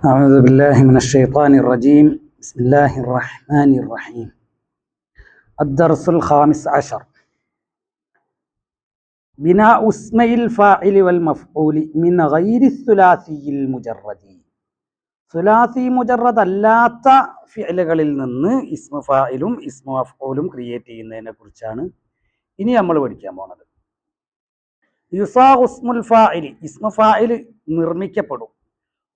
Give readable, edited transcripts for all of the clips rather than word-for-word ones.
أعوذ بالله من الشيطان الرجيم. بسم الله الرحمن الرحيم. الدرس الخامس عشر. بناء اسمي الفاعل والمفعول من غير الثلاثي المجرد. ثلاثي مجرد അല്ലാത്ത ഫിഅലുകളിൽ നിന്ന് ഇസ്മ ഫായിലും ഇസ്മ മഫ്ഊലും ക്രിയേറ്റ് ചെയ്യുന്നതിനെ കുറിച്ചാണ് ഇനി നമ്മൾ പഠിക്കാൻ പോകുന്നത്. യുസാഖു ഇസ്മുൽ ഫാഇൽ, ഇസ്മ ഫാഇൽ നിർമ്മിക്കപ്പെടും.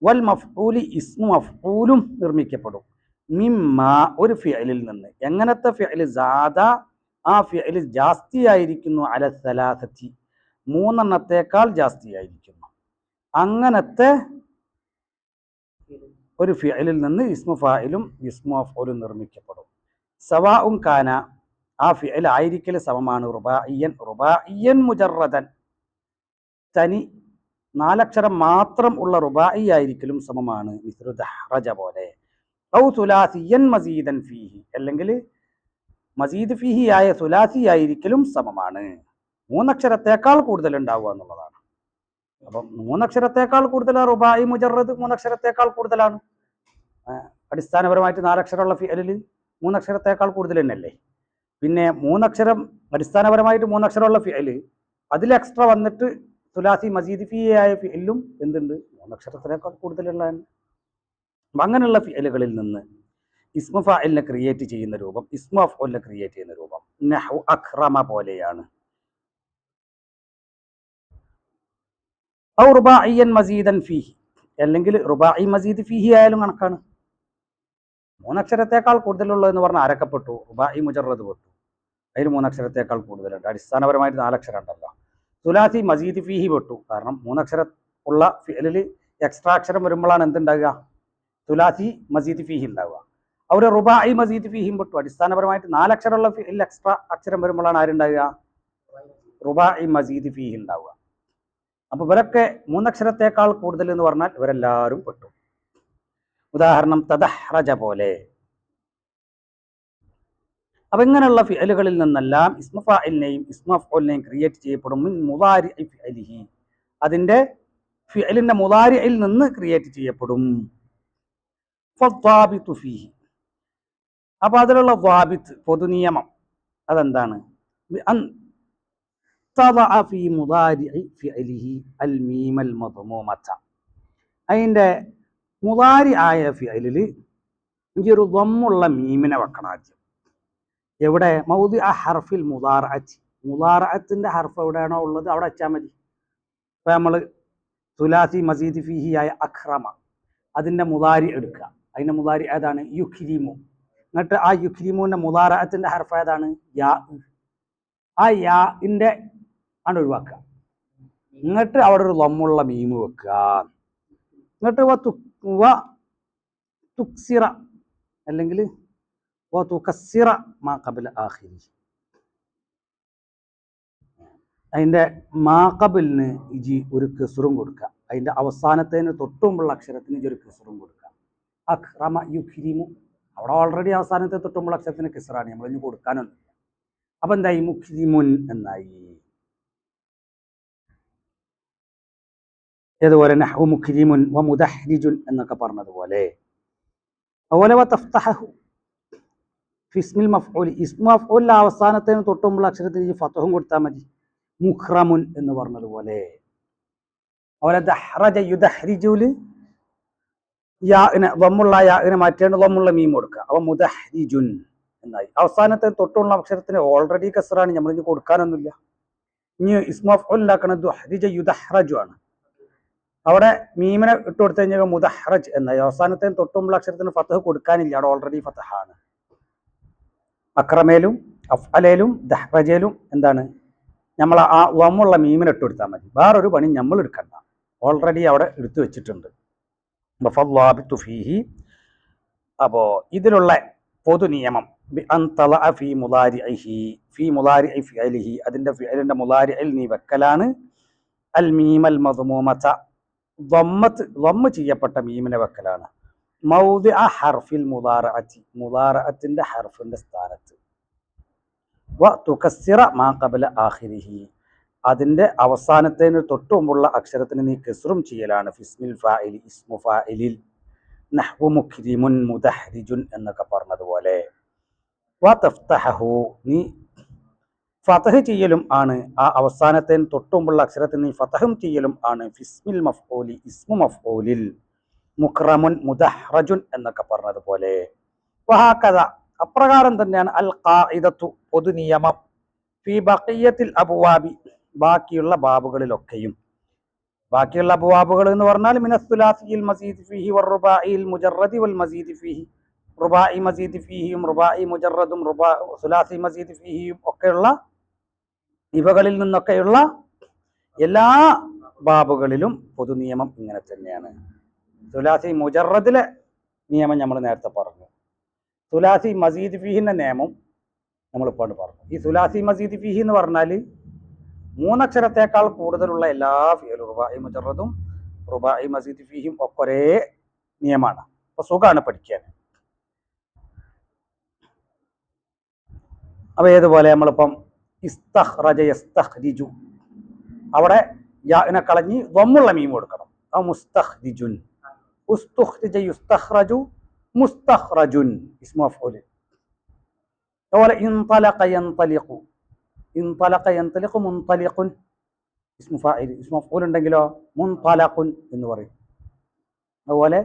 വൽ മഫ്ഊലി, ഇസ്മു മഫ്ഊലും നിർമ്മിക്കപ്പെടും. മിമ്മ, ഒരു ഫിഅലിൽ നിന്ന്. എങ്ങനത്തെ ഫിഅല്? സാദ, ആ ഫിഅല് ജാസ്തിയായിരിക്കുന്നു. അല സലാസത്തി, മൂന്നെണ്ണത്തേക്കാൾ ജാസ്തിയായിരിക്കുന്നു. അങ്ങനത്തെ ഒരു ഫിഅലിൽ നിന്ന് ഇസ്മു ഫായിലും ഇസ്മു മഫ്ഊലും നിർമ്മിക്കപ്പെടും. സവാഉൻ കാന, ആ ഫിഅൽ ആയിരിക്കൽ സമമാണ്. റുബാഇയൻ മുജറദൻ, തനി നാലക്ഷരം മാത്രം ഉള്ള റുബാഇ ആയിരിക്കലും സമമാണ്. മിസ്ലു ദഹ്റജ പോലെ. ഔ സുലാസിയൻ മസീദൻ ഫീഹി, അല്ലെങ്കിൽ മസീദ് ഫീഹി ആയ സുലാസി ആയിരിക്കലും സമമാണ്. മൂന്നക്ഷരത്തേക്കാൾ കൂടുതൽ ഉണ്ടാവുക എന്നുള്ളതാണ്. അപ്പം മൂന്നക്ഷരത്തേക്കാൾ കൂടുതൽ റുബാഇ മുജറദ് മൂന്നക്ഷരത്തേക്കാൾ കൂടുതലാണ്. അടിസ്ഥാനപരമായിട്ട് നാലക്ഷരമുള്ള ഫിഅലിൽ മൂന്നക്ഷരത്തേക്കാൾ കൂടുതൽ തന്നെയല്ലേ. പിന്നെ മൂന്നക്ഷരം, അടിസ്ഥാനപരമായിട്ട് മൂന്നക്ഷരമുള്ള ഫിഅല് അതിൽ എക്സ്ട്രാ വന്നിട്ട് സുലാസി മസീദ് ഫീ ആയ ഫിഅലും എന്തുണ്ട്? മൂന്നക്ഷരത്തിനേക്കാൾ കൂടുതലുള്ളതാണ്. അങ്ങനെയുള്ള ഫിഅലുകളിൽ നിന്ന് ഇസ്മു ഫാഇലിനെ ക്രിയേറ്റ് ചെയ്യുന്ന രൂപം, ഇസ്മു മഫ്ഊലിനെ ക്രിയേറ്റ് ചെയ്യുന്ന രൂപം നഹു അക്രമ പോലെയാണ്. ഔ റുബാഇയൻ മസീദൻ ഫീഹി, അല്ലെങ്കിൽ റുബാഇ മസീദ് ഫീഹി ആയാലും കണക്കാണ്. മൂന്നക്ഷരത്തേക്കാൾ കൂടുതലുള്ളതെന്ന് പറഞ്ഞാൽ ആരക്കപ്പെട്ടു? റുബാഇ മുജറദ് പെട്ടു. അതിൽ മൂന്നക്ഷരത്തേക്കാൾ കൂടുതലുണ്ട്. അടിസ്ഥാനപരമായിട്ട് നാലക്ഷരം ഉണ്ടല്ലോ. സുലാസി മസീദ് ഫീഹി പെട്ടു. കാരണം മൂന്നക്ഷരം ഉള്ള ഫിഅലിൽ എക്സ്ട്രാ അക്ഷരം വരുമ്പോഴാണ് എന്തുണ്ടാകുക? സുലാസി മസീദ് ഫീഹി ഉണ്ടാവുക. അവിടെ റുബാഇ മസീദ് ഫീഹിയും പെട്ടു. അടിസ്ഥാനപരമായിട്ട് നാലക്ഷരമുള്ള ഫിഅലിൽ എക്സ്ട്രാ അക്ഷരം വരുമ്പോഴാണ് ആരുണ്ടാകുക? റുബാഇ മസീദ് ഫീഹി ഉണ്ടാവുക. അപ്പൊ ഇവരൊക്കെ മൂന്നക്ഷരത്തേക്കാൾ കൂടുതൽ എന്ന് പറഞ്ഞാൽ ഇവരെല്ലാവരും പെട്ടു. ഉദാഹരണം തദഹ്റജ പോലെ. അപ്പൊ ഇങ്ങനെയുള്ള ഫിഅലുകളിൽ നിന്നെല്ലാം ഇസ്മു ഫാഇലിനെയും ഇസ്മു മഫ്ഊലിനെയും ക്രിയേറ്റ് ചെയ്യപ്പെടും. മിൻ മുദാരിഇ ഫിഅലിഹി, അതിന്റെ ഫിഅലിന്റെ മുദാരിഇൽ നിന്ന് ക്രിയേറ്റ് ചെയ്യപ്പെടും. ഫദ്ദാബിതു ഫീഹി, അപ്പൊ അതിലുള്ള ദ്വാബിത്ത്, പൊതുനിയമം അതെന്താണ്? അൻ തദഅ ഫീ മുദാരിഇ ഫിഅലിഹി അൽ മീമൽ മദ്മൂമത, അതിന്റെ മുദാരി ആയ ഫിഅലിൽ ഈ ഒരു ദമ്മുള്ള മീമിനെ വെക്കണം ആദ്യം. എവിടെ? മൗദി ആ ഹർഫിൽ മുദാറഅത്തി, മുദാറഅത്തിന്റെ ഹർഫ് എവിടെയാണോ ഉള്ളത് അവിടെ വെച്ചാൽ മതി. ഇപ്പൊ നമ്മൾ സുലാസി മസീദ് ഫീഹി ആയ അഖ്റമ, അതിന്റെ മുദാരി എടുക്കുക. അതിന്റെ മുദാരി ഏതാണ്? യുഖ്രിമു. എന്നിട്ട് ആ യുഖ്രിമുവിന്റെ മുദാറഅത്തിന്റെ ഹർഫ് ഏതാണ്? യാ. ആ യാന്റെ ആണ് ഒഴിവാക്കുക. എന്നിട്ട് അവിടെ ഒരു ദമ്മുള്ള മീമ് വെക്കുക. എന്നിട്ട് തുക്സിറ, അല്ലെങ്കിൽ തുകസ്സിറ മാ ഖബല ആഖിരി, അതിന്റെ മാ ഖബലിന് ഇജി ഒരു കെസ്റും കൊടുക്കുക. അതിന്റെ അവസാനത്തിന് തൊട്ടുമുള്ള അക്ഷരത്തിന് ഇജി ഒരു കെസ്റും കൊടുക്കുക. അഖ്റമ യുഖ്രിമു, അവിടെ ഓൾറെഡി അവസാനത്തെ തൊട്ടുമുള്ള അക്ഷരത്തിന് കെസ്റാണ്, നമ്മൾ ഇനി കൊടുക്കാനൊന്നുമില്ല. അപ്പൊ എന്തായി? മുഖ്രിമുൻ എന്നായി. ഏതുപോലെ നഹ്വു മുഖ്രിമുൻ വ മുദഹ്രിജുൻ എന്നൊക്കെ പറഞ്ഞതുപോലെ. അതുപോലെ വ തഫ്തഹു ഫിസ്മിൽ മഫ്ഊൽ, ഇസ്മു മഫ്ഊലിന്റെ അവസാനത്തിന് തൊട്ടുമുള്ള അക്ഷരത്തിന് ഫതഹും കൊടുത്താൽ മതി. മുഖ്റമുൻ എന്ന് പറഞ്ഞതുപോലെ. അതുപോലെ ദഹ്റജ യുദഹ്രിജുല് യാഇനെ ദമ്മുള്ള യാഇനെ മാറ്റേണ്ട ദമ്മുള്ള മീം കൊടുക്കുക. അപ്പൊ മുദഹ്രിജുൻ എന്നായി. അവസാനത്തെ തൊട്ടുള്ള അക്ഷരത്തിന് ഓൾറെഡി കസ്റാണ്, നമ്മൾ ഇനി കൊടുക്കാനൊന്നുമില്ല. ഇനി ഇസ്മു മഫ്ഊൽ ഉണ്ടാക്കുന്നത് ദുഹ്രിജ യുദഹ്റജു ആണ്. അവിടെ മീമിനെ ഇട്ട് കൊടുത്തു കഴിഞ്ഞാൽ മുദഹ്റജ് എന്നായി. അവസാനത്തെ തൊട്ടുമുള്ള അക്ഷരത്തിന് ഫതഹ് കൊടുക്കാനില്ല, അവിടെ ഓൾറെഡി ഫതഹാണ്. അക്രമേലും അഫ്അലേലും ദഹ്റജയിലും എന്താണ്? നമ്മൾ ആ വമ്മുള്ള മീമിനെ ഇട്ട് കൊടുത്താൽ മതി. വേറൊരു പണി നമ്മൾ എടുക്കണ്ട, ഓൾറെഡി അവിടെ എടുത്തു വെച്ചിട്ടുണ്ട്. അപ്പോ ഇതിലുള്ള പൊതു നിയമം അതിന്റെ ഫിഅലിന്റെ മുദാരിഇൽ നീ വെക്കലാണ്. അൽ മീമൽ മദ്മൂമത, ദമ്മ് ചെയ്യപ്പെട്ട മീമിനെ വെക്കലാണ്. മൗദിഅ ഹർഫിൽ മുദാറഅത്തി, മുദാറഅത്തിന്റെ ഹർഫിന്റെ സ്ഥാനത്ത്. വ തുകസ്സിറ മാ ഖബല ആഖിരിഹി, അതിന്റെ അവസാനത്തിന് തൊട്ടു മുമ്പുള്ള അക്ഷരത്തിന് നീ കെസ്റും ചെയ്യലാണ്. ഫിസ്മിൽ ഫാഇലി, ഇസ്മു ഫാഇലിൽ. നഹ്വു മുക്രിമുൻ മുദഹ്രിജുൻ എന്നൊക്കെ പറഞ്ഞതുപോലെ വതഫ്തഹു നീ ഫതഹ് ചെയ്യലും ആണ്, ആ അവസാനത്തിന് തൊട്ടുമുള്ള അക്ഷരത്തിന് നീ ഫതഹും ചെയ്യലും ആണ് ഫിസ്മിൽ മഫ്ഊലി ഇസ്മു മഫ്ഊലിൽ മുക്രമുൻ മുദഹ്റജുൻ എന്നൊക്കെ പറഞ്ഞതുപോലെ വഹാകദ അപ്രകാരം തന്നെയാണ് അൽ ഖാഇദത്തു പൊതു നിയമം ഫി ബഖിയത്തിൽ അബ്വാബി ബാക്കിയുള്ള ബാബുകളിലൊക്കെയും. ബാക്കിയുള്ള അബ്വാബുകൾ എന്ന് പറഞ്ഞാൽ മിനസ്സുലാസിയിൽ മസീദ് ഫീഹി വറുബാഇൽ മുജറദി വൽ മസീദ് ഫീഹി, റുബാഇ മസീദ് ഫീഹിയും റുബാഇ മുജറദും സുലാസി മസീദ് ഫീഹിയും ഒക്കെയുള്ള ഇവകളിൽ നിന്നൊക്കെയുള്ള എല്ലാ ബാബുകളിലും പൊതു നിയമം ഇങ്ങനെ തന്നെയാണ്. സുലാസി മുജറദിലെ നിയമം നമ്മൾ നേരത്തെ പറഞ്ഞു. സുലാസി മസീദ് ഫീഹിന്റെ നിയമം നമ്മളിപ്പോൾ പറഞ്ഞു. ഈ സുലാസി മസീദ് ഫീഹി എന്ന് പറഞ്ഞാൽ മൂന്നക്ഷരത്തേക്കാൾ കൂടുതലുള്ള എല്ലാ ഫിയലും റുബാഇ മുജറദും റുബാഇ മസീദ് ഫീഹിയും ഒക്കെ ഒരേ നിയമമാണ്. അപ്പൊ സുഖമാണ് പഠിക്കാൻ. അപ്പൊ ഏതുപോലെ നമ്മളിപ്പം ഇസ്തഖ്റജ യസ്തഖ്രിജു, അവിടെ യാനെ കളഞ്ഞ് ദമ്മുള്ള മീം കൊടുക്കണം. ആ മുസ്തഖ്രിജുൻ, ഉസ്തുഖ്രിജ യുസ്തഖ്റജു മുസ്തഖ്റജുൻ ഇസ്മു മഫ്ഊൽ. അതുപോലെ ഇൻതലഖ യൻതലിഖു, ഇൻതലഖ യൻതലിഖു മുൻതലിഖുൻ ഇസ്മു ഫാഇൽ. ഇസ്മു മഫ്ഊൽ ഉണ്ടെങ്കിലോ മുൻതലഖുൻ എന്ന് പറയും. അതുപോലെ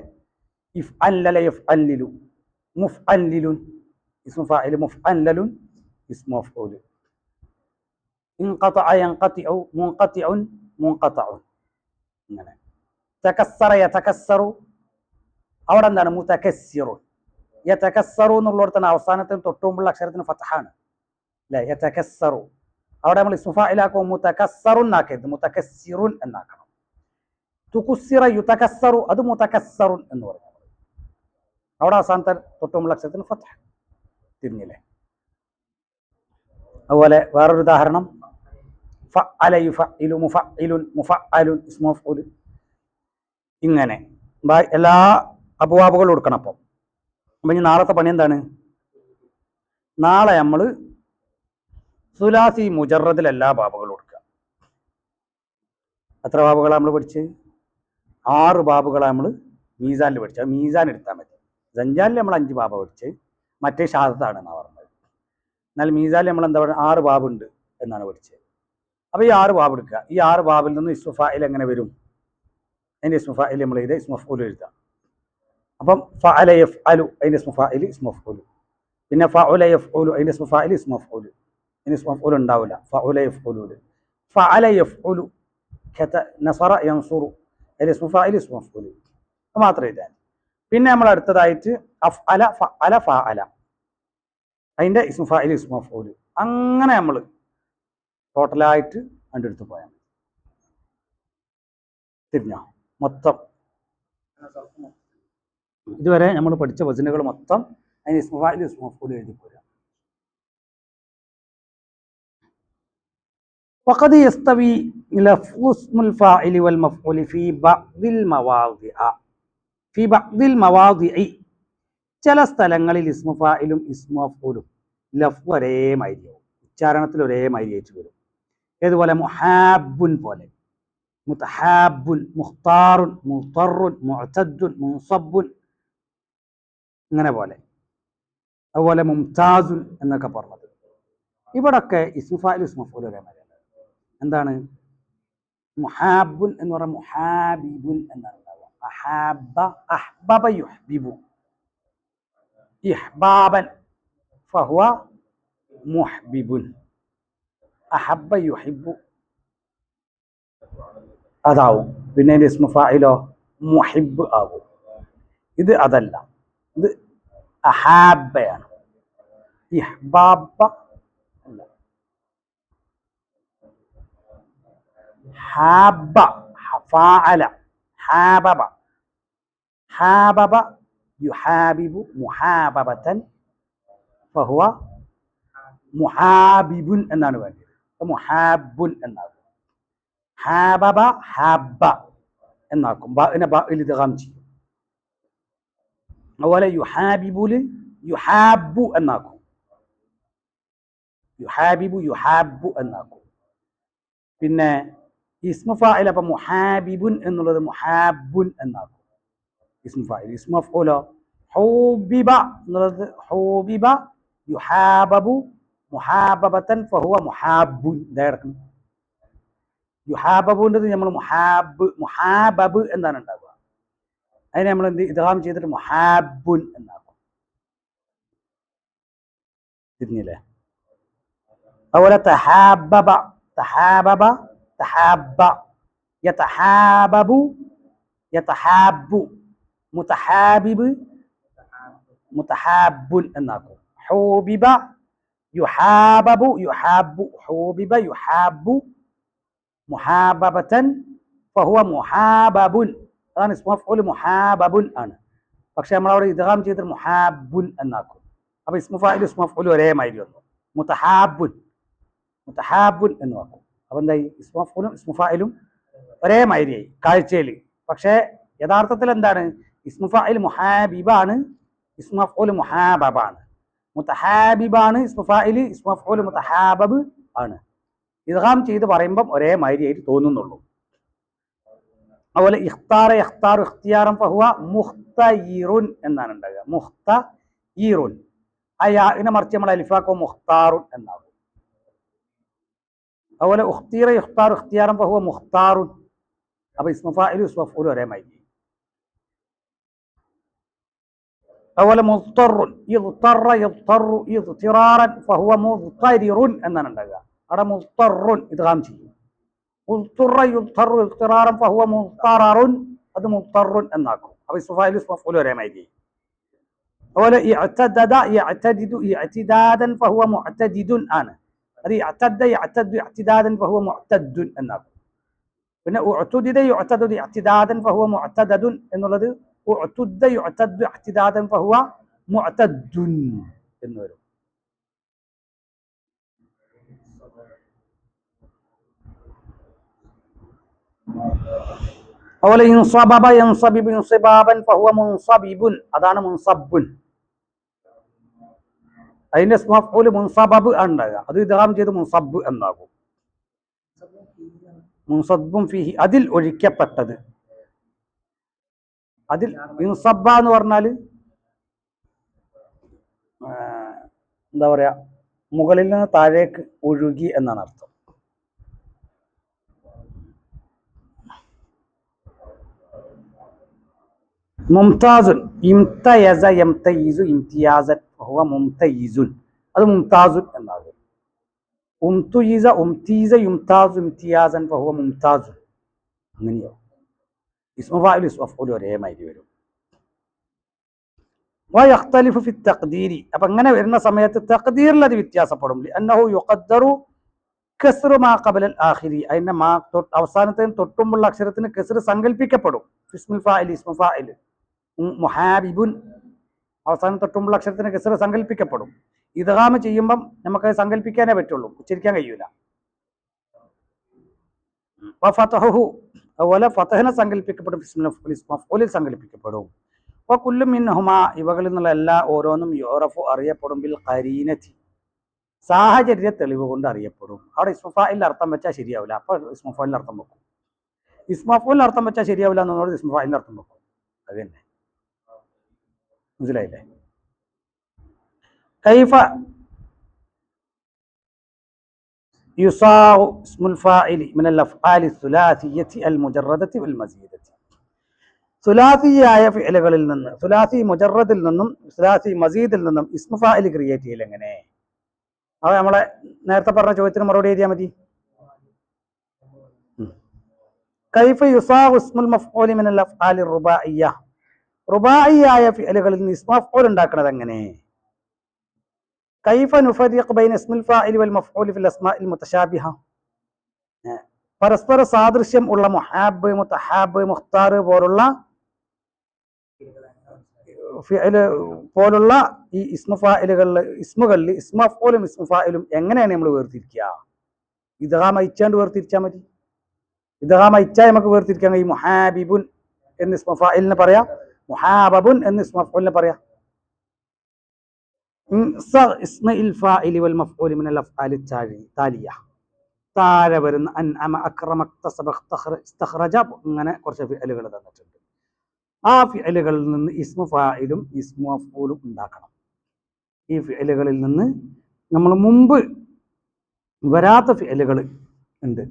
ഇഫ്അല്ലല യഫ്അല്ലിലു മുഫ്അല്ലിലുൻ ഇസ്മു ഫാഇൽ, മുഫ്അല്ലലുൻ ഇസ്മു മഫ്ഊൽ. ഇൻഖതഅ യൻഖതിഉ മുൻഖതിഉൻ മുൻഖതഉൻ. അങ്ങനെ തകസ്സറ യതകസ്സറു, അവിടെ എന്താണ് മുതകസ്സിറു. യതകസ്സറു എന്നുള്ളിടത്താണ് അവസാനത്തിന് തൊട്ടുമുള്ള അക്ഷരത്തിന് ഫതഹാണ് അല്ലെ. യതകസ്സറു അവിടെ നമ്മൾ ഇസ്മു ഫാഇലാക്കും മുതകസ്സറുൻ എന്നാക്കരുത്, മുതകസ്സിറുൻ എന്നാക്കണം. തുകുസ്സിറ യുതകസ്സറു, അത് മുതകസ്സറുൻ എന്ന് പറഞ്ഞു. അവിടെ അവസാനത്തെ തൊട്ടുമുള്ള അക്ഷരത്തിന് ഫതഹ. തിരിഞ്ഞില്ലേ? അതുപോലെ വേറൊരു ഉദാഹരണം ഫഅല യുഫഇലു മുഫഇലുൻ മുഫഅലുൻ ഇസ്മു മഫ്ഊൽ. ഇങ്ങനെ എല്ലാ അബ്വാബുകളും കൊടുക്കണം. അപ്പം ഇനി നാളത്തെ പണി എന്താണ്? നാളെ നമ്മൾ സുലാസി മുജറദിൽ എല്ലാ ബാബുകളും കൊടുക്കുക. എത്ര ബാബുകളാണ് നമ്മൾ പഠിച്ച്? 6 ബാബുകളാണ് നമ്മൾ മീസാനിൽ പഠിച്ചത്. മീസാൻ എടുത്താൽ മതി. സഞ്ചാനിൽ നമ്മൾ 5 ബാബ പഠിച്ച്, മറ്റേ ഷാദത്താണ് എന്നാണ് പറഞ്ഞത്. എന്നാൽ മീസാനിൽ നമ്മൾ എന്താ പറയുക 6 ബാബുണ്ട് എന്നാണ് പഠിച്ചത്. അപ്പോൾ ഈ 6 ബാബ് എടുക്കുക. ഈ 6 ബാബിൽ നിന്ന് ഇസ്മു ഫാഇൽ എങ്ങനെ വരും? അതിൻ്റെ ഇസ്മു ഫാഇൽ നമ്മൾ എഴുതുക, ഇസ്മു മഫ്ഊൽ എഴുതാം. അപ്പം ഫഅല യഫ്അലു അതിൻ്റെ ഇസ്മു ഫാഇൽ ഇസ്മു മഫ്ഊൽ. പിന്നെ ഫഅല യഫ്ഉലു അതിൻ്റെ ഇസ്മു ഫാഇൽ ഇസ്മു മഫ്ഊൽ. അതിന് ഇസ്മു മഫ്ഊൽ ഉണ്ടാവില്ല. ഫഅല യഫ്ഉലു, ഫഅല യഫ്ഉലു, നസറ യൻസുറു അതിൻ്റെ ഇസ്മു ഫാഇൽ ഇസ്മു മഫ്ഊൽ. അത് മാത്രം എഴുതാൻ. പിന്നെ നമ്മൾ അടുത്തതായിട്ട് അഫ്അല ഫഅല ഫഅല അതിൻ്റെ ഇസ്മു ഫാഇൽ ഇസ്മു മഫ്ഊൽ. അങ്ങനെ നമ്മൾ ടോട്ടലായിട്ട് കണ്ടെടുത്ത് പോയാൽ മതി. തിരിഞ്ഞോ? മൊത്തം ഇതുവരെ നമ്മൾ പഠിച്ച വസനുകൾ മൊത്തം അതിന് ഇസ്മു ഫാഇൽ ഇസ്മു മഫ്ഊൽ എഴുതി പോരാ. وقد يستوي لفظ اسم الفاعل والمفعول في بعض المواضع ചില സ്ഥലങ്ങളിൽ ഇസ്മു ഫാഇലും ഇസ്മു മഫ്ഊലും ലഫ്ദ് ഒരേ മാതിരിയാവും, ഉച്ചാരണത്തിൽ ഒരേ മാതിരിയായിട്ട് വരും. ഏതുപോലെ മുഹാബുൻ പോലെ, മുതഹാബുൻ, മുഖ്താറുൻ, മുത്തറുൻ, മുഅ്തദ്ദുൻ, മുൻസബ്ബുൻ ഇങ്ങനെ പോലെ. അതുപോലെ മുംതാസുൻ എന്നൊക്കെ പറഞ്ഞത്. ഇവിടൊക്കെ ഇസ്മു ഫാഇൽ ഇസ്മു മഫ്ഊൽ ഒരേ മാതിരിയാണ്. എന്താണ് മുഹാബുൻ എന്ന് പറഞ്ഞാൽ മുഹാബിബുൻ എന്നാണ് ഉണ്ടാവുക. അഹാബ അഹ്ബബ യുഹ്ബിബു ഇഹ്ബാബൻ ഫഹുവ മുഹ്ബിബുൻ. അഹബ്ബ യുഹിബ്ബു അതാവും. പിന്നെ അതിൻ്റെ ഇസ്മു ഫാഇലോ മുഹിബ് ആകും. ഇത് അതല്ല, ഇത് അഹാബയാണ്. ഇഹ്ബാബ അല്ല, ഹാബ ഫാഅല ഹാബബ ഹാബബ യുഹാബിബു മുഹാബബതൻ ഫഹുവ മുഹാബിബുൻ എന്നാണ് വേണ്ടത്. മുഹാബുൻ എന്നാകും. ഹാബബ ഹാബ എന്നാക്കും. ബഇൽ ഇദ്ഗാം ചെയ്യും. അതുപോലെ യുഹാബിബുൽ യുഹാബു എന്നാക്കും. യുഹാബിബു യുഹാബു എന്നാക്കും. പിന്നെ ഇസ്മു ഫാഇൽ അപ്പം മുഹാബിബുൻ എന്നുള്ളത് മുഹാബുൻ എന്നാക്കും. ഇസ്മു ഫാഇൽ. ഇസ്മു മഫ്ഊലോ ഹൂബിബ എന്നുള്ളത് ഹൂബിബ യുഹാബബു മുഹാബബതൻ ഫഹുവ മുഹാബുൻ. ഇതായിരിക്കും യുഹാബബുൻ്റെത് നമ്മൾ മുഹാബബ് എന്നാണ് ഉണ്ടാവുക. അതിനെ നമ്മൾ എന്ത് ഇദ്ഗാം ചെയ്തിട്ട് മുഹാബുൻ എന്നാക്കും. തിരിഞ്ഞില്ലേ? അതുപോലെ തഹാബബ തഹാബബ തഹാബ യതഹാബബു യതഹാബു മുതഹാബിബ് മുതഹാബുൻ എന്നാക്കും. ഹൂബിബ യുഹാബബു യുഹാബു ഹൂബിബ യുഹാബു മുഹാബബതൻ ഫഹുവ മുഹാബബുൻ. അതാണ് ഇസ്മു മഫ്ഊൽ മുഹാബബുൻ ആണ്. പക്ഷെ നമ്മളവിടെ ഇദ്ഗാം ചെയ്തിട്ട് മുഹാബുൻ എന്നാക്കും. അപ്പൊ ഇസ്മു ഫാഇൽ ഇസ്മു മഫ്ഊൽ ഒരേ മാതിരി വന്നു. മുതഹാബുൻ മുതഹാബുൻ എന്ന് വാക്കും. അപ്പൊ എന്തായി? ഇസ്മു മഫ്ഊലും ഇസ്മു ഫാഇലും ഒരേ മാതിരിയായി കാഴ്ചയിൽ. പക്ഷേ യഥാർത്ഥത്തിൽ എന്താണ്? ഇസ്മു ഫാഇൽ മുഹാബിബാണ്, ഇസ്മു മഫ്ഊൽ മുഹാബബാണ്. മുതഹാബിബാണ് ഇസ്മു ഫാഇൽ, ഇസ്മു മഫ്ഊൽ മുതഹാബബ് ആണ്. ഇദ്ഗാം ചെയ്ത് പറയുമ്പം ഒരേ മാതിരിയായിട്ട് തോന്നുന്നുള്ളൂ. അതുപോലെ ഇഖ്താറ യഖ്താറു ഇഖ്തിയാറൻ ഫഹുവ മുഖ്തയിറുൻ എന്നാണ് ഉണ്ടാകുക. മുഖ്തയിറുൻ ആ യാഇനെ മറിച്ച് നമ്മൾ അലിഫാക്കോ മുഖ്താറുൻ എന്നാകും. അതുപോലെ ഉഖ്തീറ യുഖ്താറു ഇഖ്തിയാറൻ ഫഹുവ മുഖ്താറുൻ. അപ്പൊ ഇസ്മു ഫാഇലും ഇസ്മു മഫ്ഊലും ഒരേ മാതിരി. അതുപോലെ മുദ്തറുൻ ഇദ്തറ യദ്തറു ഇദ്തിറാറൻ ഫഹുവ മുദ്തരിറുൻ എന്നാണ് ഉണ്ടാകുക. അവിടെ മുദ്തറുൻ ഇദ്ഗാം ചെയ്യും. ഉദ്തുറ യുദ്തറു ഇദ്തിറാറൻ ഫഹുവ മുദ്തററുൻ, അത് മുദ്തറുൻ എന്നാക്കും. അപ്പൊ ഇസ്മു ഫാഇലും ഇസ്മു മഫ്ഊലും ഒരേ മാതിരി. അതുപോലെ ഇഅ്തദദ യഅ്തദിദു ഇഅ്തിദാദൻ ഫഹുവ മുഅ്തദിദുൻ ആണ്. അത് ഇഅ്തദ യഅ്തദു ഇഅ്തിദാദൻ ഫഹുവ മുഅ്തദുൻ എന്നാക്കും. പിന്നെ ഉഅ്തുദിദ യുഅ്തദു ഇഅ്തിദാദൻ ഫഹുവ മുഅ്തദദുൻ എന്നുള്ളത് ഉഅ്തുദ യുഅ്തദു ഇഅ്തിദാദൻ ഫഹുവ മുഅ്തദുൻ എന്ന് വരും. അതുപോലെ ഇൻസബബ യൻസബിബു ഇൻസിബാബൻ ഫഹുവ മുൻസബിബുൻ, അതാണ് മുൻസബ്ബുൻ. അതിന്റെ ഇസ്മു മഫ്ഊൽ മുൻസബബ് ഉണ്ടാകുക. അത് ഇദ്ഗാം ചെയ്ത് മുൻസബ്ബ് എന്നാകും. മുൻസബ്ബുൻ ഫീഹി അതിൽ ഒഴിക്കപ്പെട്ടത്. അതിൽ ഇൻസബ്ബ എന്ന് പറഞ്ഞാൽ എന്താ പറയാ, മുകളിൽ നിന്ന് താഴേക്ക് ഒഴുകി എന്നാണ് അർത്ഥം. മുംതാസുൻ ഇംതയസ യംതയിസു ഇംതിയാസൻ ഫഹുവ മുംതയിസുൻ, അത് മുംതാസുൻ എന്നാകും. ഉംതുയിസ ഉംതീസ യുംതാസു ഇംതിയാസൻ ഫഹുവ മുംതാസുൻ. അങ്ങനെയോ ഇസ്മു ഫാഇൽ ഇസ്മു മഫ്ഊൽ ഒരേ മാതിരി വരും. വയഖ്തലിഫു ഫി തഖ്ദീരി, അപ്പൊ അങ്ങനെ വരുന്ന സമയത്ത് തഖ്ദീറിൽ അത് വ്യത്യാസപ്പെടും. അന്നഹു യുഖദ്ദറു കസ്റു മാ ഖബല ആഖിരി, അതിന്റെ മാ അവസാനത്തിന് തൊട്ടുമുള്ള അക്ഷരത്തിന് കസ്ർ സങ്കല്പിക്കപ്പെടും. ഇസ്മുൽ ഫാഇൽ ഇസ്മു ഫാഇൽ മുഹാബിബുൻ അവസാനം തൊട്ടുമുള്ള അക്ഷരത്തിന് കസ്ർ സങ്കല്പിക്കപ്പെടും. ഇദ്ഗാം ചെയ്യുമ്പം നമുക്ക് സങ്കല്പിക്കാനേ പറ്റുള്ളൂ, ഉച്ചരിക്കാൻ കഴിയൂല. വഫതഹു അതുപോലെ ഫതഹിനെ സങ്കല്പിക്കപ്പെടും, ഇസ്മു മഫ്ഊലിൽ സങ്കല്പിക്കപ്പെടും. വകുല്ലു മിൻഹുമാ ഇവകളിൽ നിന്നുള്ള എല്ലാ ഓരോന്നും യുറഫു അറിയപ്പെടും ബിൽ ഖരീനതി സാഹചര്യ തെളിവ് കൊണ്ട് അറിയപ്പെടും. അവിടെ ഇസ്മു ഫാഇലിന്റെ അർത്ഥം വെച്ചാൽ ശരിയാവില്ല, അപ്പൊ ഇസ്മു മഫ്ഊലിന്റെ അർത്ഥം വെക്കും. ഇസ്മു മഫ്ഊലിന്റെ അർത്ഥം വെച്ചാൽ ശരിയാവില്ല എന്നോട് ഇസ്മു ഫാഇലിന്റെ അർത്ഥം വെക്കും. അത് തന്നെ, മനസ്സിലായില്ലേ? കൈഫ യുസാഉ ഇസ്മുൽ ഫാഇലി മിനൽ അഫ്ആലി സുലാസിയ്യതി അൽ മുജറദതി വൽ മസീദതി, സുലാസിയായ ഫിഅലുകളിൽ നിന്ന്, സുലാസി മുജറദിൽ നിന്നും സുലാസി മസീദിൽ നിന്നും ഇസ്മു ഫാഇൽ ക്രിയേറ്റ് ചെയ്യൽ എങ്ങനെ? അത് നമ്മളെ നേരത്തെ പറഞ്ഞ ചോദ്യത്തിന് മറുപടി എഴുതിയാൽ മതി. കൈഫ യുസാഉ ഇസ്മുൽ മഫ്ഊലി മിനൽ അഫ്ആലി റുബാഇയ്യ, റുബാഇയായ ഫിഅലുകളിൽ നിന്ന് ഇസ്മു മഫ്ഊൽ ഉണ്ടാക്കുന്നത് എങ്ങനെ? കൈഫ നുഫരിഖു ബൈന ഇസ്മിൽ ഫാഇലി വൽ മഫ്ഊലി ഫിൽ അസ്മാഇൽ മുതശാബിഹ, പരസ്പര സാദൃശ്യം ഉള്ള മുഹാബ് മുതഹാബ് മുഖ്താർ പോലുള്ള പോലുള്ള ഈ ഇസ്മു ഫാഇലുകളിൽ ഇസ്മുകളിൽ ഇസ്മു മഫ്ഊലും ഇസ്മു ഫാഇലും എങ്ങനെയാണ് നമ്മൾ വേർതിരിക്കുക? ഇദ്ഗാം അയച്ചാണ്ട് വേർതിരിച്ചാൽ മതി. ഇദ്ഗാം അയച്ചാൽ നമുക്ക് വേർതിരിക്കാൻ കഴിയും. മുഹാബിബുൻ എന്ന് ഇസ്മു ഫാഇലിനെ പറയാം, മുഹാബബുൻ എന്ന് ഇസ്മു മഫ്ഊലിനെ പറയാം. ഇസ്മുൽ ഫാഇലി വൽ മഫ്ഊലി മിനൽ അഫ്ആലി താലിയ, താഴെ വരുന്ന അൻഅമ അക്രമ ഇഖ്തസബ ഇസ്തഖ്റജ, അങ്ങനെ കുറച്ച് ഫിഅലുകൾ തന്നിട്ടുണ്ട്. ആ ഫിഅലുകളിൽ നിന്ന് ഇസ്മു ഫായിലും ഇസ്മു മഫ്ഊലും ഉണ്ടാക്കണം. ഈ ഫിഅലുകളിൽ നിന്ന് നമ്മൾ മുമ്പ് വരാത്ത ഫിഅലുകൾ ഉണ്ട്,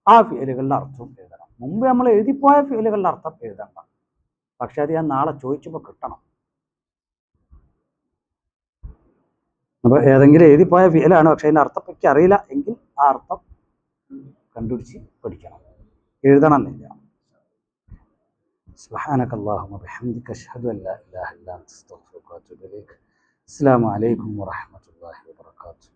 ആ ഫിഅലുകളുടെ അർത്ഥം എഴുതണം. മുമ്പ് നമ്മൾ എഴുതിപ്പോയ ഫിഅലുകളുടെ അർത്ഥം എഴുതണ്ട, പക്ഷെ അത് ഞാൻ നാളെ ചോദിച്ചപ്പോൾ കിട്ടണം. അപ്പോൾ ഏതെങ്കിലും എഴുതിപ്പോയ ഫിഅലാണ്, പക്ഷെ അതിൻ്റെ അർത്ഥം എനിക്ക് അറിയില്ല എങ്കിൽ ആ അർത്ഥം കണ്ടുപിടിച്ച് പഠിക്കണം, എഴുതണം എന്നില്ല. സുബ്ഹാനക അല്ലാഹുമ്മ ബിഹംദിക അശ്ഹദു അൻ ലാ ഇലാഹ ഇല്ല അൻത അസ്തഗ്ഫിറുക വഅതൂബു ഇലൈക്. അസ്സലാമു അലൈക്കും വറഹ്മത്തുള്ളാഹി വബറകാതുഹു.